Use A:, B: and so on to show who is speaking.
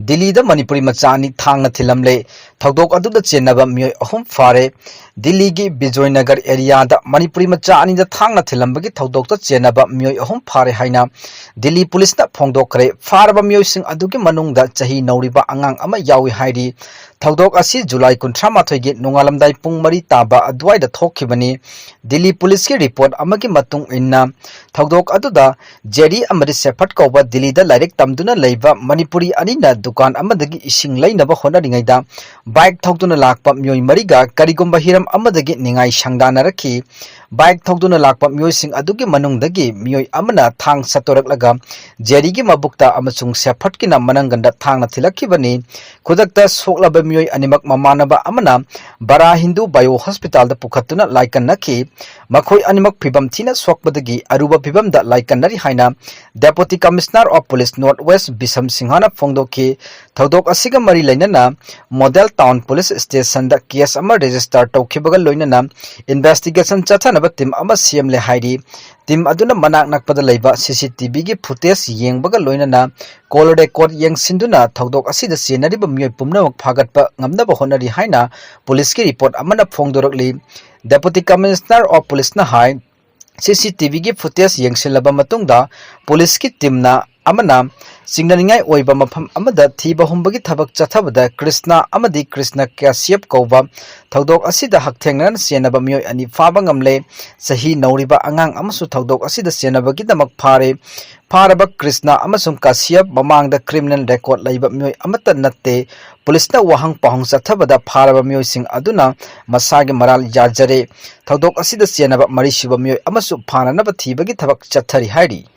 A: Delhida manipuri machani thangna thillmle thogdok aduda chenaba miyoi ahum fare Delhi gi Bijoynagar area da manipuri machani da thangna thillmbagi thogdok ta chenaba miyoi ahum fare haina Delhi police na phongdokre farba miyoi sing adugi manung da chahi nauriba angang ama yawi hairi thogdok asi July 13 gi nongalamdai pung mari taba adwai da thokhibani Delhi police ki report amagi matung inna thogdok aduda jeri amari sepat koba Delhi da direct tamduna leiba manipuri anina dukan amadagi ising lainaba honaringaida bike thogduna lakpa miyoi mariga karigumba hiram amadagi ningai sangdanaraki bike thogduna lakpa miyoi sing adugi manungdagi miyoi amana thang satoraklaga jerigi mabukta amasung sepatkina mananganda thangna thilakibani khudakta soklaba miyoi animak mamanaba amana bara hindu bio hospital da pukhatuna laikannaki makhoi animak phibam thina sokbadagi aruba phibam da laikannari haina deputy commissioner of police northwest bisam singhana phongdoki thogdok asiga mari lainana model town police station da case ama register tawkhibaga loinana investigation chathanaba team ama CMle hairi team aduna manak nakpada leiba CCTV gi footage yengbaga loinana call record yengsinduna thogdok asida senariba miyoi pumnamak phagatpa ngamnaba honari haina police ki report amana phongdorokli deputy commissioner of police na hai CCTV gi footage yengsilaba matungda police ki team na amana singnaningai oiba mafam amada thiba humbagi thabak chathabada Krishna amadi Krishna Kasyap koba thogdok asida hakthengnan senaba miyoi ani faba ngamle sahi nauriba angang amasu thogdok asida senabagi damak faraba Krishna amasung Kasyap mamangda criminal record laiba miyoi amata natte police na wahang pahong chathabada faraba miyoi sing aduna masagi maral yajare thogdok asida senaba marisiba miyoi amasu phananaba thibagi thabak chathari hairi